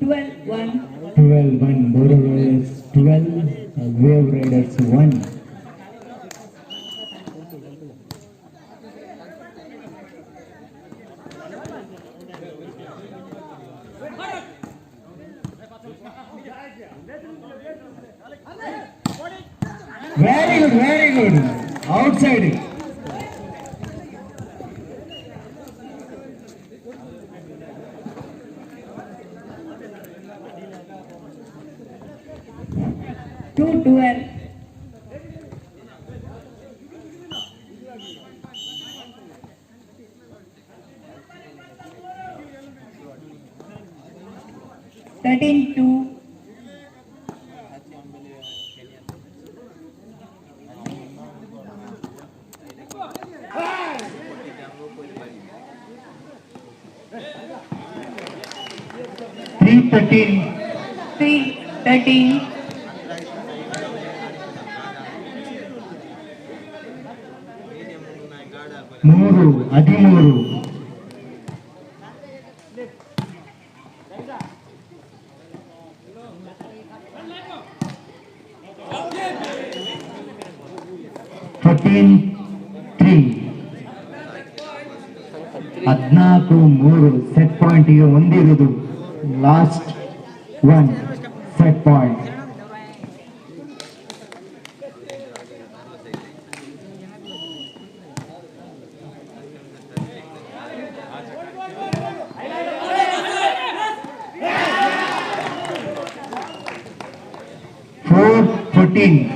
12-1. 12-1. Boro Riders 12, Wave Riders 1. Very good. Outside. Two 12. Thirteen two. 3-13. 3-13. 13. 14-3. 14-3 set point ಗೆ ಹೊಂದಿರುವುದು last one set point.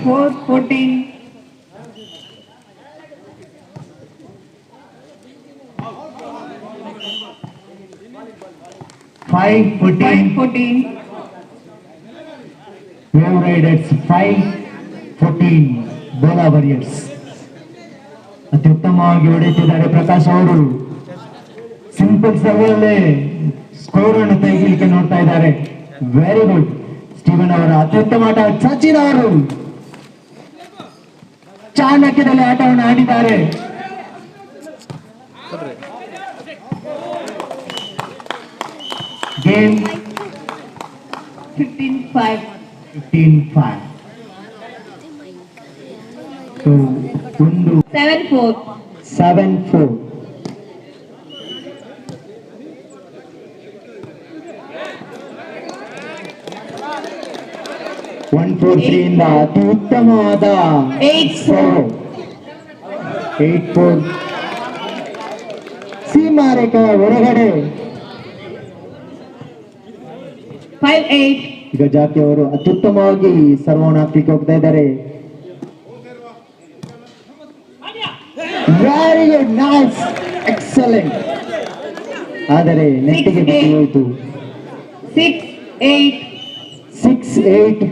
Four 14. 5-14. Wave Riders 5-14. Bola warriors ಅತ್ಯುತ್ತಮವಾಗಿ ಹೊಡೆಯುತ್ತಿದ್ದಾರೆ ಪ್ರಕಾಶ್ ಅವರು. Simple ಸರ್ವಲ್ಲೇ score ಅನ್ನು ತೆಗೆಯಲಿಕ್ಕೆ ನೋಡ್ತಾ ಇದ್ದಾರೆ. Very good Steven ಅವರ ಅತ್ಯುತ್ತಮ ಆಟ. ಸಚಿನ್ ಅವರು ಚಾಣಕ್ಯದಲ್ಲಿ ಆಟವನ್ನು ಆಡಿದ್ದಾರೆ. ಗೇಮ್ 15-5. 15-5. So, 7-4. 7-4. One 4-3 ಇಂದ ಅತಿ ಉತ್ತಮವಾದ 8-4. 8-4. ಸೀಮಾರೇಖೆ ಹೊರಗಡೆ 5-8. ಈಗ ಜಾತಿ ಅವರು ಅತ್ಯುತ್ತಮವಾಗಿ ಸರ್ವವನ್ನು ಹಾಕ್ಲಿಕ್ಕೆ ಹೋಗ್ತಾ ಇದ್ದಾರೆ. Very good, nice, excellent. ಆದರೆ ನೆಟ್ಟಿಗೆ ಬಿಟ್ಟು ಹೋಯಿತು. 6-8. 6-8.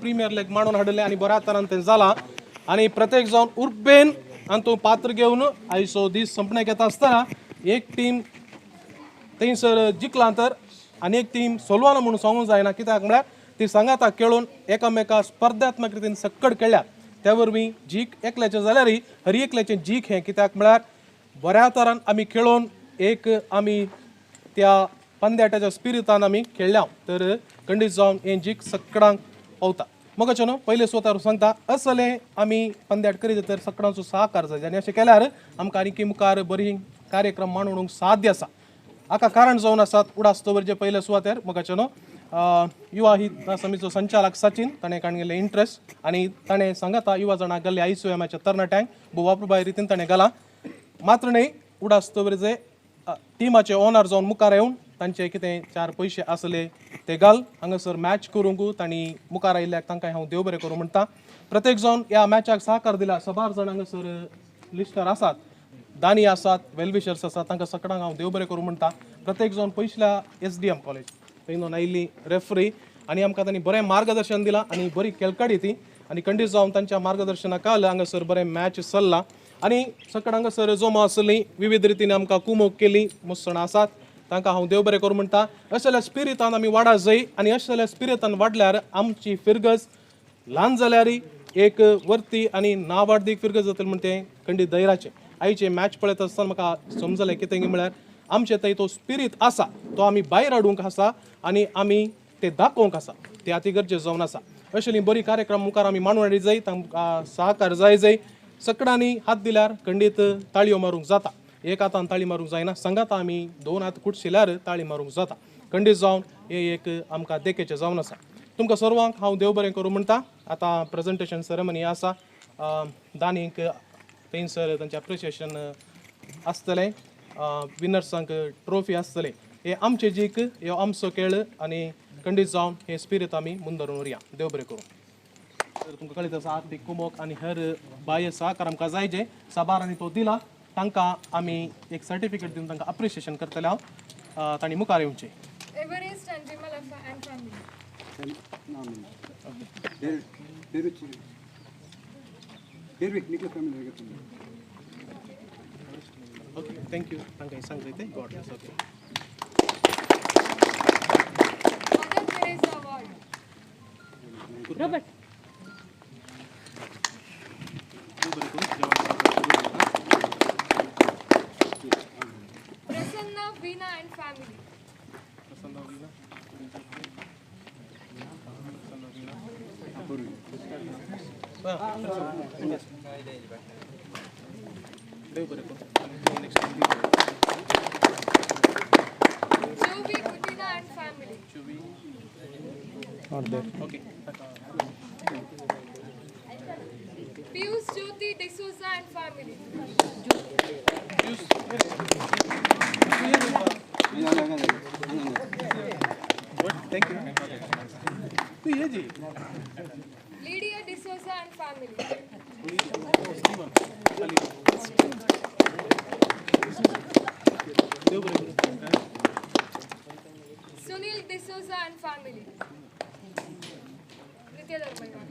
प्रीमियर लीग मांडून हाडले आणि बऱ्या तरान ते जाला आणि प्रत्येक जावन उर्बेन आणि तो पात्र घेवन आयचो दीस संपण्याक येता आसतना एक टीम थंयसर जिखला तर आनी एक टीम सोलवाना म्हणून सांगूंक जायना कित्याक म्हळ्यार ती सांगाता खेळून एकामेका स्पर्धात्मक रितीन सक्कड खेळ्ळ्या त्या वरवीं जीख एकल्याचें जाल्यारय हर एकल्याचें जीख हें कित्याक म्हळ्यार बऱ्या तरान आमी खेळून एक आमी त्या पंद्याट्याच्या स्पिरितान आमी खेळ्ळ्या तर खंडीत जावन हें जीख सक्कडांक पावता मग न्हू पयले स्वतार सांगता असले आमी पंद्याट करीत तर सक्कडांचो सहकार जाय आनी अशें केल्यार आमकां आनीक मुखार बरी कार्यक्रम मांडूंक साध्य आसा हाका कारण जावन आसात उडास्तोवरचे पयले सुवातेर मगाचे न्हू युवा हित समितीचो संचालक सचिन ताणें काणगेले इंट्रस्ट आनी ताणें सांगता युवा जाणां गेल्ले ICMच्या तरणाट्यांक बोवाप्रभाय रितीन ताणें घाला मात्र न्ही उडास्तोवरचे टिमाचे ओनर जावन मुखार येवन तांचे कितें चार पयशे आसले ते घाल हांगासर मॅच करूंक तांणी मुखार आयिल्ल्याक तांकां हांव देव बरें करूं म्हणटा प्रत्येक जावन ह्या मॅचाक सहकार दिला सबार जाण हांगासर लिस्टर आसात दानी आसात वेलविशर्स आसात तांकां सगळ्यांक हांव देव बरें करूं म्हणटा प्रत्येक जावन पयसल्या SDM कॉलेज थंय आयिल्ली रेफ्री आनी आमकां तांणी बरें मार्गदर्शन दिलां आनी बरी खेळकडी ती आनी खंडीत जावन तांच्या मार्गदर्शना काल हांगासर बरें मॅच चल्ला आनी सकाळ हांगासर जोमा आसली विविध रितीन आमकां कुमोग केली मुसणां आसात तांकां हांव देव बरें करूं म्हणटा अशेल्या स्पिरितान आमी वाडा जाय आनी अशेल्या स्पिरितान वाडल्यार आमची फिरगज ल्हान जाल्यारय एक वर्ती आनी नावाडदीक फिरगज जातली म्हण तें खंडीत धैर्याचें आयचे मॅच पळयत आसतना म्हाका समजलें कितें म्हळ्यार आमचे थंय तो स्पिरीट आसा तो आमी भायर हाडूंक आसा आनी आमी ते दाखोवंक आसा ते अति गरजेचें जावन आसा अशेली बरी कार्यक्रम मुखार आमी मांडून हाडली जाय तांकां सहकार जाय सकडांनी हात दिल्यार खंडीत ताळयो मारूंक जाता एक हातान ताळी मारूंक जायना सांगात आमी दोन हात कुटशिल्यार ताळी मारूंक जाता खंडीत जावन हे एक आमकां देखेचें जावन आसा तुमकां सर्वांक हांव देव बरें करूं म्हणटा आतां प्रेजेंटेशन सेरेमनी आसा दानीक थंयसर तांचें एप्रिसिएशन आसतलें विनर्सांक ट्रॉफी आसतले हे आमचे जीक हे आमचो खेळ आनी खंडीत जावन हे स्पिरीट आमी मुंदरून उरया देव बरें करूं तर तुमकां कळीत आसा आर्थीक कुमोग आनी हेर बाह्य सहकार आमकां जाय जे साबार आनी तो दिला तांकां आमी एक सर्टिफिकेट दिवन तांकां अप्रिशिएशन करतले हांव तांणी मुखार येवचें Everest and Vimal and family. Okay thank you तांकां हे सांग ते God bless okay Mother Teresa Award. Robert Prasanna, Veena and family. देव बरें करूं Jovi, Putina and family. Okay Piyush, Jyoti, D'Souza and family. Thank you तू ये जी Lydia D'Souza and family. देव बरें करूं Sunil D'Souza and family. Nitya Dharmaiwan.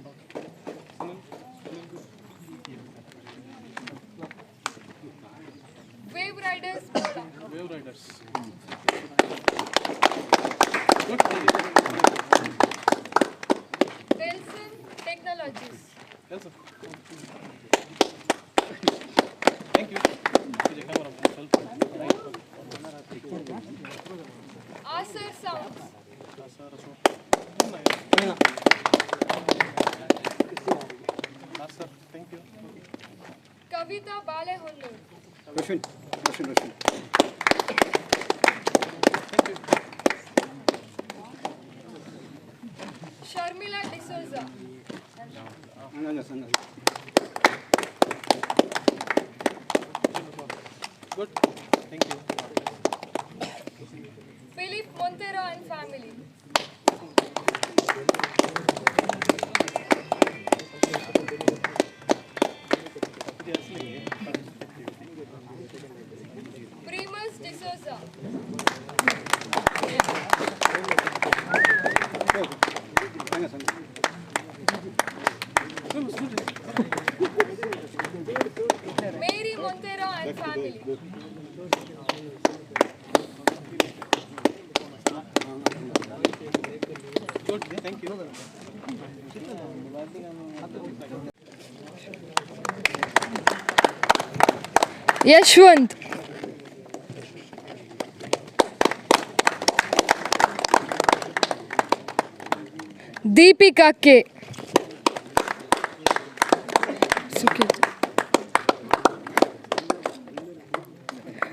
Wave Riders, Bola. Wave riders Wilson Technologies. Thank you Asar Sounds. Kavita Balehonnu. Sharmila D'Souza. Good. Thank you. Philip Montero and family. Primus D'Souza. Mary Montero and family. Good. Thank you. Yashwant. Deepika K.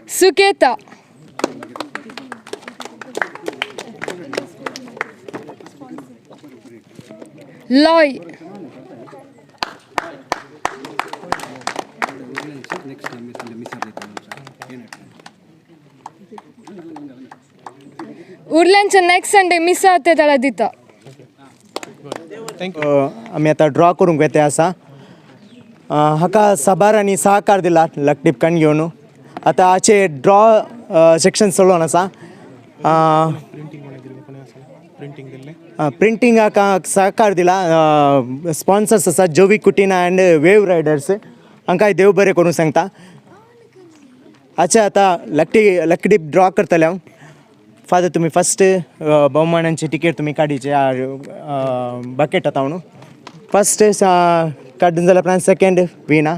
Suketa. Loy. उर्ल्यांच्या next Sunday मिस आते त्याला दिता. Thank you. आम्ही आता draw करूंक येते असा हाका साबारांनी सहकार दिला लकटिपकान घेवन आता हाचे ड्रॉ सेक्शन चलोवन आसा Printing दिले. प्रिंटींग हाका सहकार दिला स्पॉन्सर्स आसा जोवी कुटिना अँड वेव रायडर्स हांकांय देव बरें करूं सांगता. अच्छा आता लकडी ड्रॉ करतले हांव. फादर तुम्ही फर्स्ट भोवमानांची टिकेट तुम्ही काडीचे बकेट आता म्हणून फर्स्ट काडून जाल्यार उपरांत सेकंड विना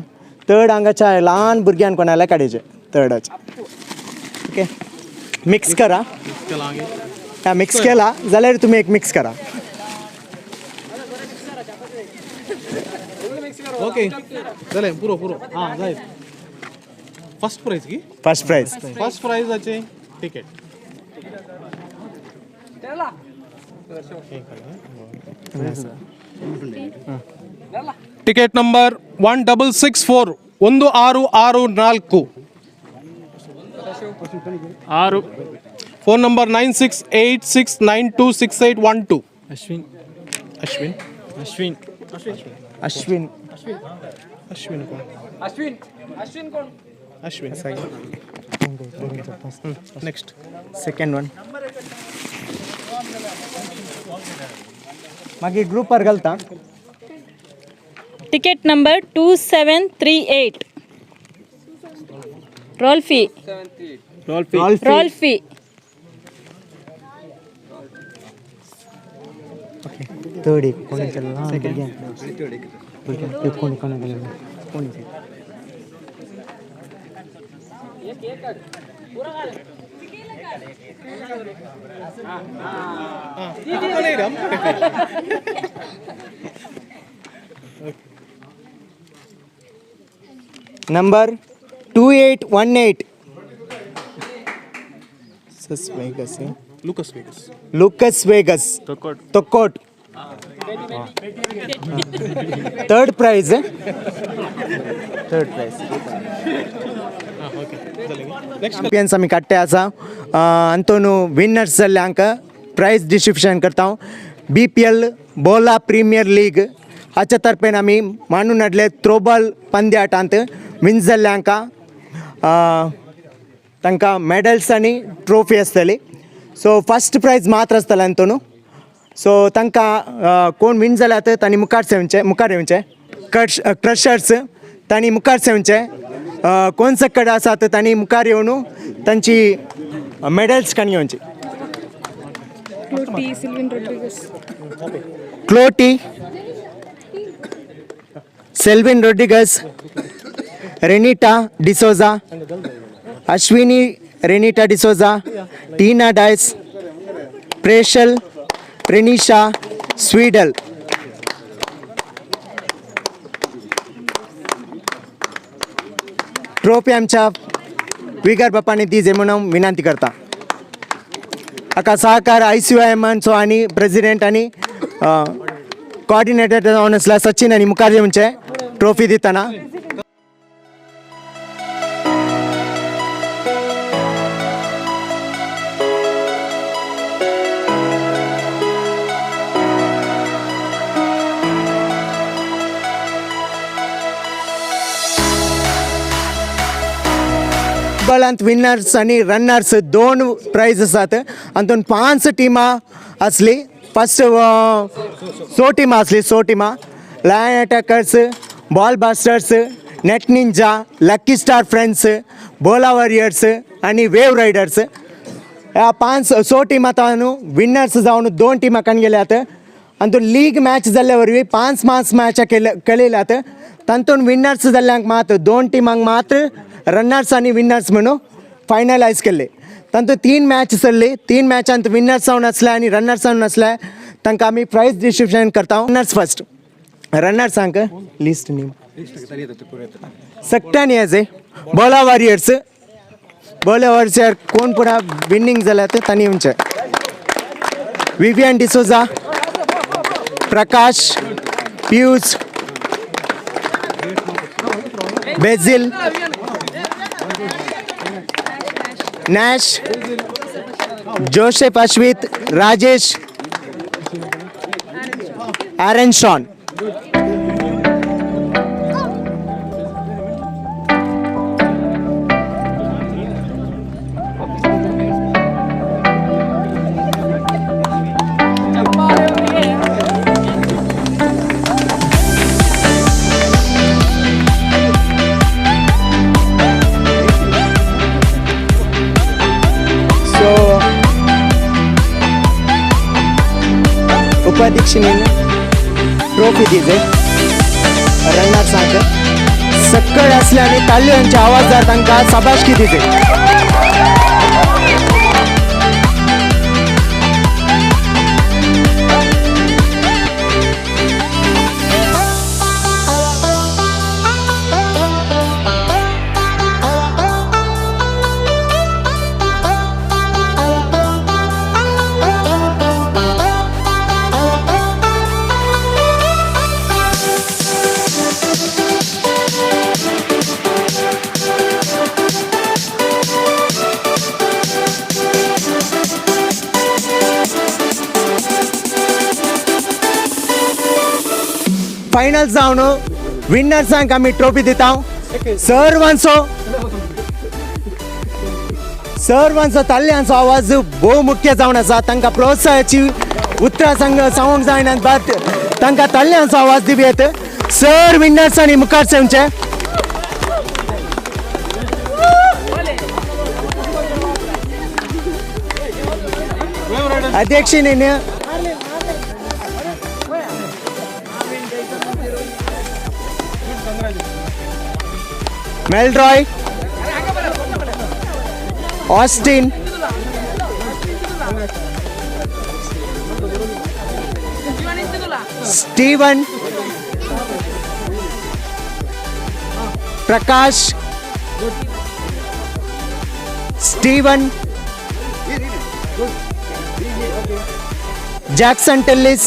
थर्ड हांगाच्या ल्हान भुरग्यान कोणाला काडीचे थर्डाचे. ओके मिक्स करा. मिक्स केला जाल्यार तुम्ही एक मिक्स करा. ओके जालें पुरो हां जाय. फर्स्ट प्राइज की फर्स्ट प्राइज फर्स्ट प्राइजाचे ticket. Ticket number 1664 1664 6 phone number 9686926812. Ashwin next second one मागीर ग्रुपार घालता. टिकेट नंबर 2738 रोल्फी थर्ड एक कोणाच्या लहान भुरग्यांक कोणी नंबर 2818 लुकस वेगस तोकोट थर्ड प्राइज चॅम्पियन्स आम्ही काडटे आसा अंतोनू विनर्स जाल्ल्यांक प्राइज डिस्ट्रिब्युशन करता. BPL बोला प्रीमियर लीग हाच्या तर्फेन आमी मांडून हाडले थ्रोबॉल पंद्याटांत विन जाल्ल्यांक तांकां मेडल्स आनी ट्रॉफी आसतली. सो फर्स्ट प्राइज मात्र आसतलें अंतोनू. सो तांकां कोण विन जाल्यात तांणी मुखार येवचें. क्रशर्स तांणी मुखार येवचें. कोण सकड आसात तांणी मुखार येवन तांची मेडल्स काडून घेवची. क्लोटी सेल्विन रोड्रिगस रेनिटा डिसोजा, अश्विनी रेनिटा डिसोजा, टीना डायस, प्रेशल, प्रेनिशा, स्वीडल. ट्रॉफी आमच्या विगर बापाने दिजे म्हणून विनंती करता. हाका सहकार ICYMचो आणि प्रेसिडेंट आणि कोऑर्डिनेटर जावन आसला सचिन आणि मुखार्जी म्हणजे ट्रॉफी दिताना. फुटबॉलांत विनर्स आणि रनर्स 2 प्राइज आसात. हातून 5 टिमां असली. फर्स्ट 100 टिमां असली. 100 टिमां lion attackers, ball blasters, net ninja, lucky star friends, Bola warriors आणि वेव रायडर्स. ह्या 100 टिमां न्हू विनर्स जावन 2 टिमांक गेल्यात. हातून लीग मॅच जाल्ल्या वरवीं 5 मॅच केलेल्यात. तातूंत विनर्स जाल्ल्यांक मात 2 टिमांक मात रनर्स आणि विनर्स म्हणून फायनलायज केले. तातूंत 3 मॅच चल्ली. 3 मॅचांत विनर्स जावन आसले आणि रनर्स जावन आसले. तांकां आमी प्रायज डिस्ट्रिब्युशन करता. Runners first. रनर्सांक लिस्ट नेम सक्टान येजे. बोला वॉरियर्स. बोला वॉरियर्स कोण पुरा विनिंग जाल्यात तांणी येवचे. विवियन डिसोजा, प्रकाश, Piyush, Basil, Nash, Joseph अश्वित, Rajesh, Aaron Shawn. उपाध्यक्षीने trophy दिले रनर्सांक. सक्कळ असल्याने ताल्यांच्या आवाजात तांकां शाबासकी दिली. फायनल जावन विनर्सांक आमी ट्रॉफी दिता. सर्वांचो ताल्ल्यांचो आवाज भोव मुख्य जावन आसा. तांकां प्रोत्साहाची उतरां सांगूंक जायना. बट तांकां ताल्ल्यांचो आवाज दिवयात. सर विनर्सांनी मुखार सरचे. अध्यक्षीने Melroy, Austin, Steven, Prakash, Steven, Jackson Tellis,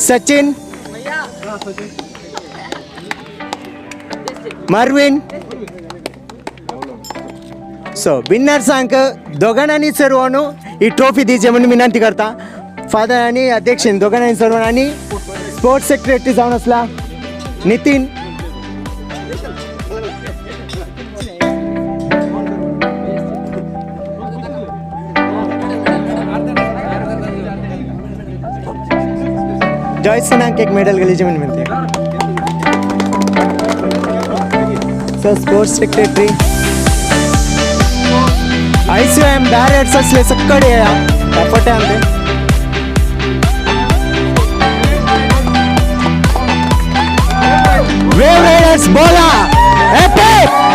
Sachin, Mervin. So विनर्सांक दोघांनी सर्वांनो ही ट्रॉफी दिवचे म्हणून विनंती करता. फादर आणि अध्यक्ष दोघांनी सर्वांनी स्पोर्ट्स सेक्रेटरी जावन आसला नितीन. जॉयसनाक एक मेडल गेलीचे म्हणून विनंती. So sports secretary ICYM barriers असले सक्कडे पटे आमचे. वेव राइडर्स बोला epic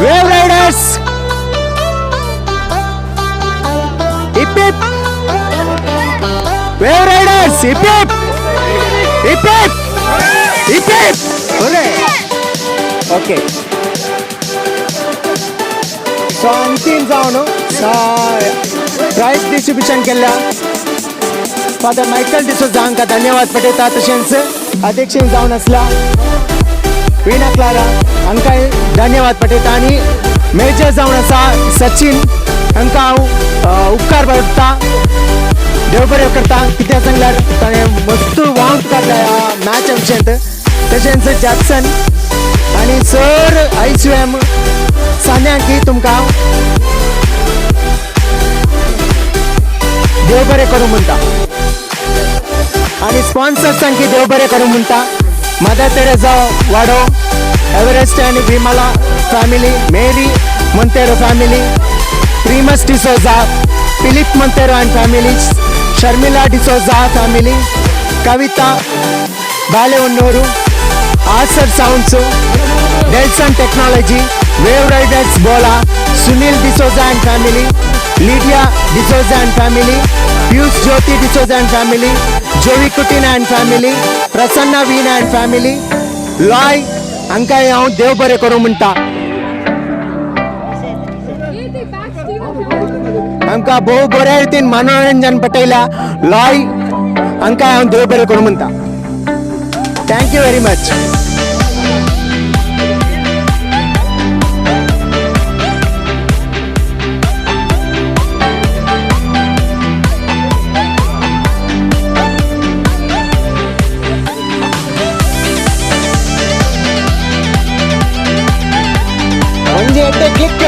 wave Riders hip hip wave Riders hip hip hip hip hip hip बोले ओके सो अंतिम जाऊन प्राइज डिस्ट्रीब्यूशन केला फादर मायकल डिसोजा हांकां धन्यवाद पठयता तशेंच अध्यक्षीन जावन आसला वीणा क्लारा हांकांय धन्यवाद पठयता आनी मेजर जावन आसा सचिन हांकां हांव उपकार पडटा देव बरें करता कित्याक सांगल्यार ताणें मस्त वावंट काडला ह्या मॅच आमचेंत तशेंच जॅक्सन आनी सर ICM सान्यांकी तुमकां देव बरें करूं म्हणटा आनी स्पॉन्सर्सांकी देव बरें करूं म्हणटा मदर तेरेसा वाडो Everest and Vimala family Mary Monteiro family Primus D'Souza Philip Monteiro and family Sharmila D'Souza family Kavita बालेउन्नूरू आसर sounds Delson technology wave riders Bola Sunil D'Souza and family Lydia D'Souza and family Piyush Jyoti D'Souza and family Jovi Cutinha and family Prasanna Veena and family Loy हांकांय हांव देव बरें करूं म्हणटा आमकां भोव बऱ्या रितीन मनोरंजन पटयल्या लॉय हांकांय हांव देव बरें करूं म्हणटा thank you very much click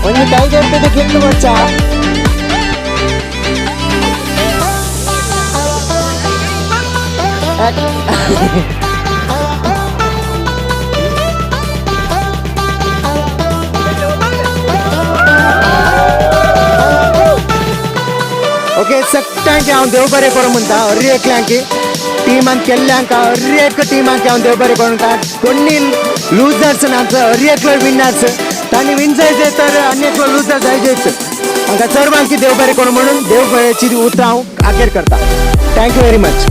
ಒಂದು ಕೈ ಜೊತೆ ಕ್ಲಿಕ್ ಮಾಡ್ಸಾ ओके सगळ्यांक हांव देव बरें करूं म्हणटा हर एकल्यांक टीमान केल्ल्यांक हर एक टीमाक हांव देव बरें करूं म्हणटा कोणी लुजर्स ना हर एकलो विनर्स तांणी विन जायचे तर आनी एकलो लुजर जायचेच हांकां सर्वांक देव बरें करूं म्हणून देव बरेची उतरां हांव आखेर करता थँक्यू वेरी मच